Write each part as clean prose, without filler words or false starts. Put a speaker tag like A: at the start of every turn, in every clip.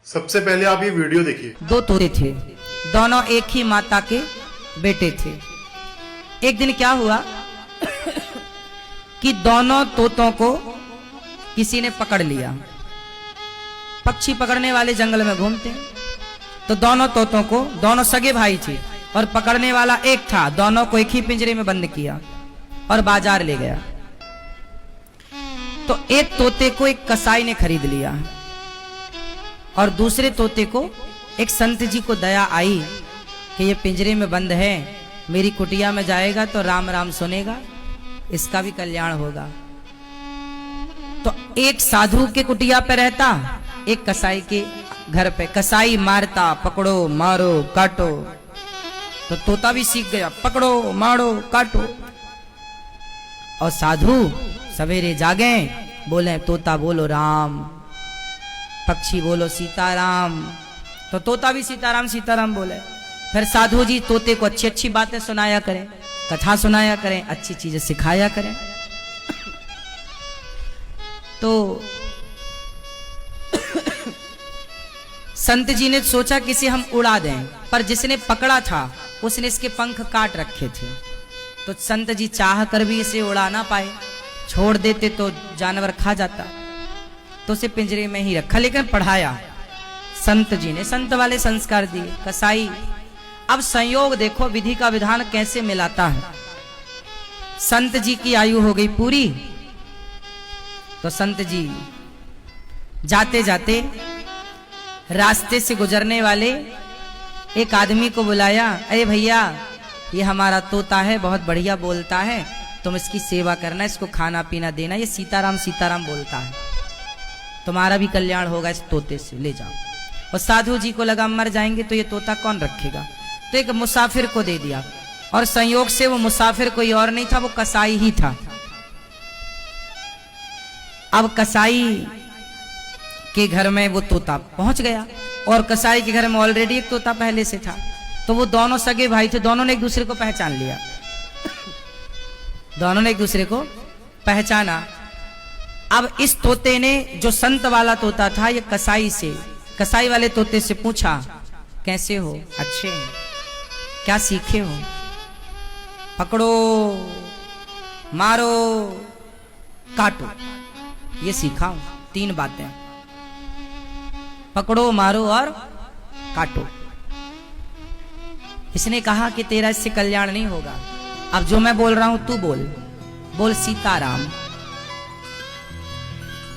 A: सबसे पहले आप ये वीडियो देखिए।
B: दो तोते थे, दोनों एक ही माता के बेटे थे। एक दिन क्या हुआ कि दोनों तोतों को किसी ने पकड़ लिया। पक्षी पकड़ने वाले जंगल में घूमते हैं, तो दोनों तोतों को, दोनों सगे भाई थे और पकड़ने वाला एक था, दोनों को एक ही पिंजरे में बंद किया और बाजार ले गया। तो एक तोते को एक कसाई ने खरीद लिया और दूसरे तोते को एक संत जी को दया आई कि ये पिंजरे में बंद है, मेरी कुटिया में जाएगा तो राम राम सुनेगा, इसका भी कल्याण होगा। तो एक साधु के कुटिया पे रहता, एक कसाई के घर पे। कसाई मारता, पकड़ो मारो काटो, तो तोता भी सीख गया, पकड़ो मारो काटो। और साधु सवेरे जागे, बोले तोता बोलो राम, पक्षी बोलो सीताराम, तो तोता भी सीताराम सीताराम बोले। फिर साधु जी तोते को अच्छी अच्छी बातें सुनाया करें, कथा सुनाया करें, अच्छी चीजें सिखाया करें। तो संत जी ने सोचा कि इसे हम उड़ा दें, पर जिसने पकड़ा था उसने इसके पंख काट रखे थे, तो संत जी चाह कर भी इसे उड़ा ना पाए, छोड़ देते तो जानवर खा जाता, तो उसे पिंजरे में ही रखा, लेकिन पढ़ाया संत जी ने, संत वाले संस्कार दिए। कसाई, अब संयोग देखो विधि का विधान कैसे मिलाता है। संत जी की आयु हो गई पूरी, तो संत जी जाते जाते रास्ते से गुजरने वाले एक आदमी को बुलाया, अरे भैया ये हमारा तोता है, बहुत बढ़िया बोलता है, तुम इसकी सेवा करना, इसको खाना पीना देना, ये सीताराम सीताराम बोलता है, तुम्हारा भी कल्याण होगा इस तोते से, ले जाओ। और साधु जी को लगा मर जाएंगे तो ये तोता कौन रखेगा, तो एक मुसाफिर को दे दिया। और संयोग से वो मुसाफिर कोई और नहीं था, वो कसाई ही था। अब कसाई के घर में वो तोता पहुंच गया, और कसाई के घर में ऑलरेडी एक तोता पहले से था, तो वो दोनों सगे भाई थे, दोनों ने एक दूसरे को पहचान लिया, दोनों ने एक दूसरे को पहचाना। अब इस तोते ने, जो संत वाला तोता था, ये कसाई वाले तोते से पूछा, कैसे हो? अच्छे हैं। क्या सीखे हो? पकड़ो मारो काटो, ये सीखा हूं, 3 बातें, पकड़ो मारो और काटो। इसने कहा कि तेरा इससे कल्याण नहीं होगा, अब जो मैं बोल रहा हूं तू बोल सीताराम।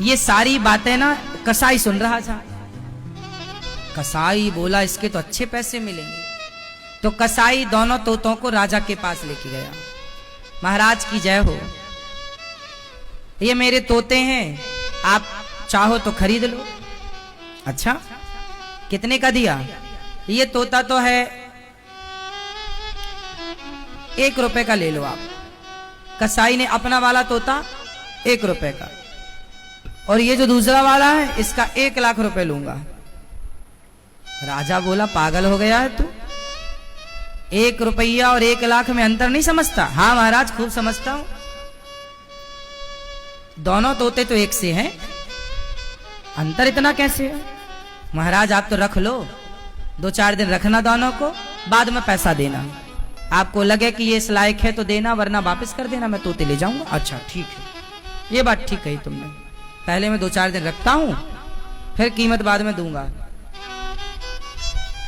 B: ये सारी बातें ना कसाई सुन रहा था। कसाई बोला इसके तो अच्छे पैसे मिलेंगे, तो कसाई दोनों तोतों को राजा के पास लेके गया। महाराज की जय हो, ये मेरे तोते हैं, आप चाहो तो खरीद लो। अच्छा, कितने का दिया? ये तोता तो है 1 रुपए का, ले लो आप। कसाई ने अपना वाला तोता 1 रुपए का, और ये जो दूसरा वाला है इसका 1 लाख रुपए लूंगा। राजा बोला पागल हो गया है तू, 1 रुपया और 1 लाख में अंतर नहीं समझता? हाँ महाराज खूब समझता हूं, दोनों तोते तो एक से हैं, अंतर इतना कैसे है? महाराज आप तो रख लो, 2-4 दिन रखना दोनों को, बाद में पैसा देना, आपको लगे कि ये इस लायक है तो देना, वरना वापस कर देना, मैं तोते ले जाऊंगा। अच्छा ठीक है, ये बात ठीक कही तुमने, पहले मैं 2-4 दिन रखता हूं, फिर कीमत बाद में दूंगा।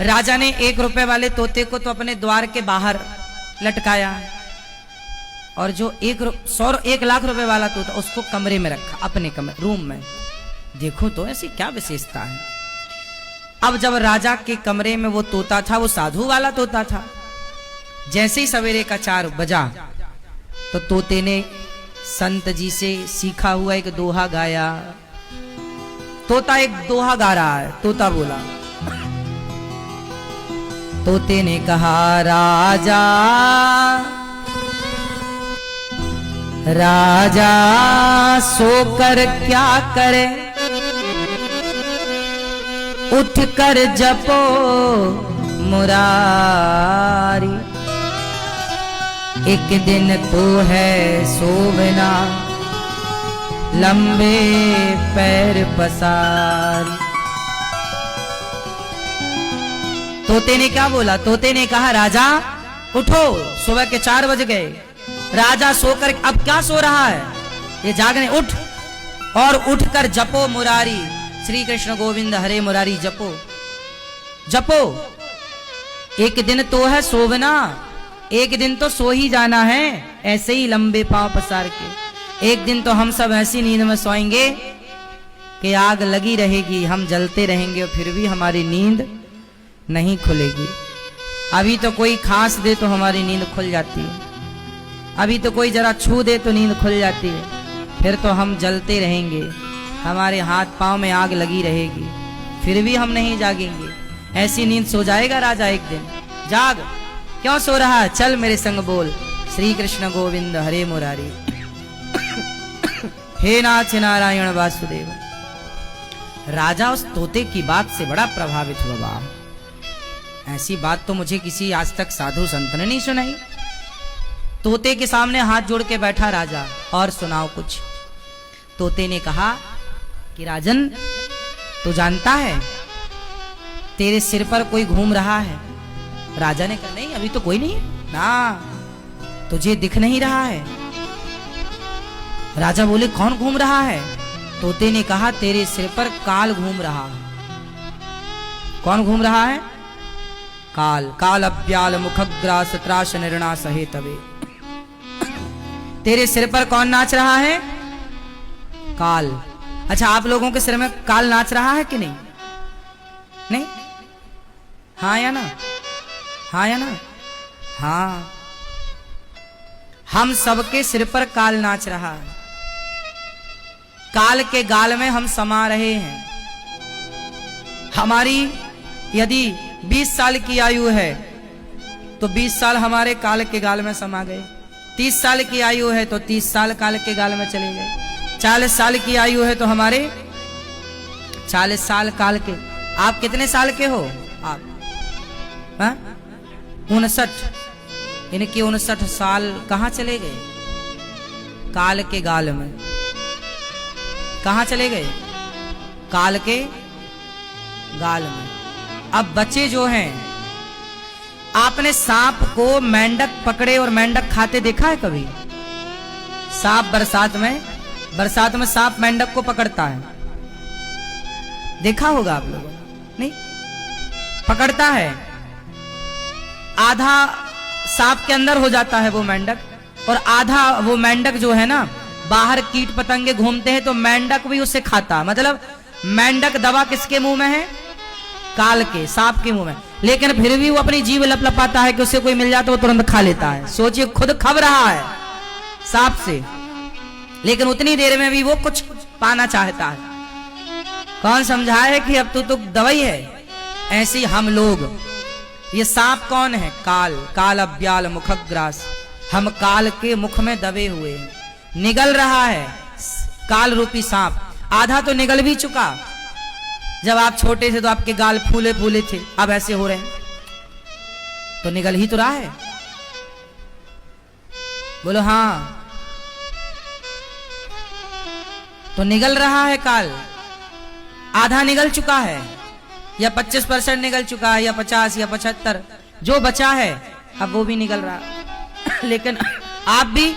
B: राजा ने 1 रुपए वाले तोते को तो अपने द्वार के बाहर लटकाया, और जो 1 लाख रुपए वाला तोता उसको कमरे में रखा, अपने कमरे रूम में। देखो तो ऐसी क्या विशेषता है। अब जब राजा के कमरे में वो तोता था, वो साधु वाला तोता था, जैसे ही सवेरे का 4 बजा तो तोते ने संत जी से सीखा हुआ एक दोहा गाया। तोता एक दोहा गा रहा है, तोता बोला, तोते ने कहा राजा राजा सोकर क्या करे, उठ कर जपो मुरारी, एक दिन तो है सोवना लंबे पैर पसारी। तोते ने क्या बोला? तोते ने कहा राजा उठो, सुबह के 4 बज गए। राजा सोकर अब क्या सो रहा है, ये जागने, उठ और उठकर जपो मुरारी, श्री कृष्ण गोविंद हरे मुरारी जपो जपो। एक दिन तो है सोवना, एक दिन तो सो ही जाना है, ऐसे ही लंबे पांव पसार के। एक दिन तो हम सब ऐसी नींद में सोएंगे कि आग लगी रहेगी, हम जलते रहेंगे और फिर भी हमारी नींद नहीं खुलेगी। अभी तो कोई खांस दे तो हमारी नींद खुल जाती है, अभी तो कोई जरा छू दे तो नींद खुल जाती है, फिर तो हम जलते रहेंगे, हमारे हाथ पांव में आग लगी रहेगी, फिर भी हम नहीं जागेंगे। ऐसी नींद सो जाएगा राजा एक दिन। जाग, क्यों सो रहा है? चल मेरे संग बोल, श्री कृष्ण गोविंद हरे मुरारी, हे नाथ नारायण वासुदेव। राजा उस तोते की बात से बड़ा प्रभावित हुआ। ऐसी बात तो मुझे किसी आज तक साधु संत ने नहीं सुनाई। तोते के सामने हाथ जोड़ के बैठा राजा, और सुनाओ कुछ। तोते ने कहा कि राजन, तू जानता है तेरे सिर पर कोई घूम रहा है? राजा ने कहा नहीं, अभी तो कोई नहीं ना, तुझे दिख नहीं रहा है। राजा बोले कौन घूम रहा है? तोते ने कहा तेरे सिर पर काल घूम रहा है। कौन घूम रहा है? काल। काल अब्याल मुखग्रास त्रास निर्णा सहे तवे। तेरे सिर पर कौन नाच रहा है? काल। अच्छा, आप लोगों के सिर में काल नाच रहा है कि नहीं? नहीं? हाँ या ना? हाँ या ना? हाँ, हम सबके सिर पर काल नाच रहा है। काल के गाल में हम समा रहे हैं। हमारी यदि 20 साल की आयु है तो 20 साल हमारे काल के गाल में समा गए। 30 साल की आयु है तो 30 साल काल के गाल में चले गए। 40 साल की आयु है तो हमारे 40 साल काल के। आप कितने साल के हो? आप 59। इनके 59 साल कहां चले गए? काल के गाल में। कहां चले गए? काल के गाल में। अब बच्चे जो हैं, आपने सांप को मेंढक पकड़े और मेंढक खाते देखा है कभी? सांप बरसात में सांप मेंढक को पकड़ता है, देखा होगा आप लोगों ने? नहीं? पकड़ता है, आधा सांप के अंदर हो जाता है वो मेंढक, और आधा वो मेंढक जो है ना, बाहर कीट पतंगे घूमते हैं तो मेंढक भी उसे खाता। मतलब मेंढक दवा किसके मुंह में है? काल के, सांप के मुंह में। लेकिन फिर भी वो अपनी जीभ लपलपाता है कि उसे कोई मिल जाता है वो तुरंत खा लेता है। सोचिए, खुद खब रहा है सांप से, लेकिन उतनी देर में भी वो कुछ पाना चाहता है। कौन समझाए कि अब तो दवाई है? ऐसी हम लोग। ये सांप कौन है? काल। काल अब्याल मुखग्रास। हम काल के मुख में दबे हुए हैं। निगल रहा है काल रूपी सांप। आधा तो निगल भी चुका। जब आप छोटे थे तो आपके गाल फूले फूले थे, अब ऐसे हो रहे हैं, तो निगल ही तो रहा है। बोलो हाँ, तो निगल रहा है काल। आधा निगल चुका है, या 25% निगल चुका है, या 50 या 75, जो बचा है अब वो भी निगल रहा। लेकिन आप भी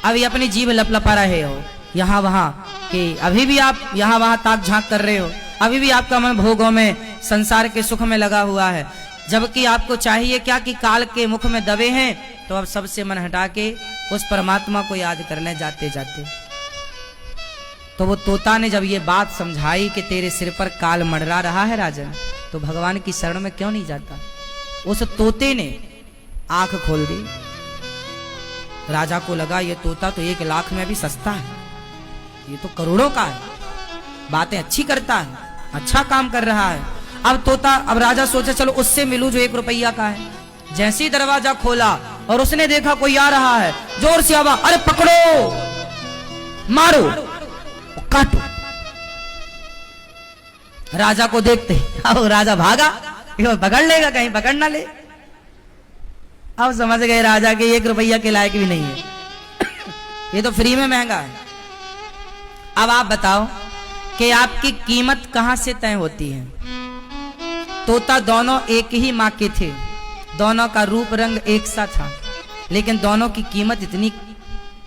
B: अभी अपनी जीभ लपलपा रहे हो यहां वहां, कि अभी भी आप यहां वहां ताक झांक कर रहे हो। अभी भी आपका मन भोगों में, संसार के सुख में लगा हुआ है। जबकि आपको चाहिए क्या कि काल के मुख में दबे हैं, तो अब सबसे मन हटा के उस परमात्मा को याद करने जाते जाते। तो वो तोता ने जब ये बात समझाई कि तेरे सिर पर काल मंडरा रहा है राजन, तो भगवान की शरण में क्यों नहीं जाता? उस तोते ने आंख खोल दी। राजा को लगा ये तोता तो 1 लाख में भी सस्ता है, ये तो करोड़ों का है, बातें अच्छी करता है, अच्छा काम कर रहा है। अब राजा सोचा चलो उससे मिलूं जो 1 रुपया का है। जैसे ही दरवाजा खोला और उसने देखा कोई आ रहा है, जोर से आवाज, अरे पकड़ो, मारो, काटो। राजा को देखते अब राजा भागा, पकड़ लेगा, कहीं पकड़ ना ले। अब समझ गए राजा के 1 रुपया के लायक भी नहीं है, ये तो फ्री में महंगा है। अब आप बताओ कि आपकी कीमत कहां से तय होती है? तोता दोनों एक ही माँ के थे, दोनों का रूप रंग एक सा था, लेकिन दोनों की कीमत इतनी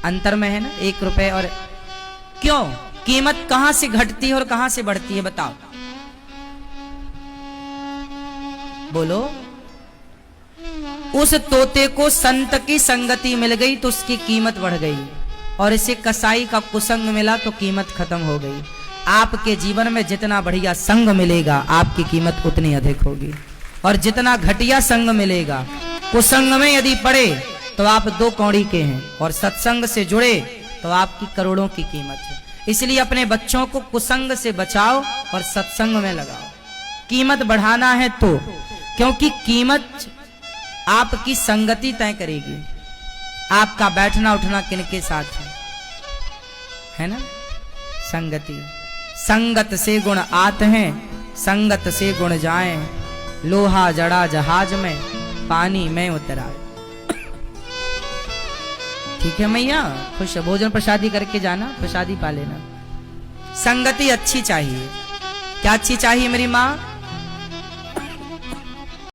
B: अंतर में है ना, 1 रुपए। और क्यों कीमत कहां से घटती है और कहां से बढ़ती है बताओ, बोलो। उस तोते को संत की संगति मिल गई तो उसकी कीमत बढ़ गई, और इसे कसाई का कुसंग मिला तो कीमत खत्म हो गई। आपके जीवन में जितना बढ़िया संग मिलेगा आपकी कीमत उतनी अधिक होगी, और जितना घटिया संग मिलेगा, कुसंग में यदि पड़े तो आप 2 कौड़ी के हैं, और सत्संग से जुड़े तो आपकी करोड़ों की कीमत है। इसलिए अपने बच्चों को कुसंग से बचाओ और सत्संग में लगाओ। कीमत बढ़ाना है तो, क्योंकि कीमत आपकी संगति तय करेगी, आपका बैठना उठना किनके साथ है ना, संगति। संगत से गुण आत हैं, संगत से गुण जाए, लोहा जड़ा जहाज में, पानी में उतराए। ठीक है मैया, खुश भोजन प्रसादी करके जाना, प्रसादी पा लेना। संगति अच्छी चाहिए। क्या अच्छी चाहिए मेरी माँ?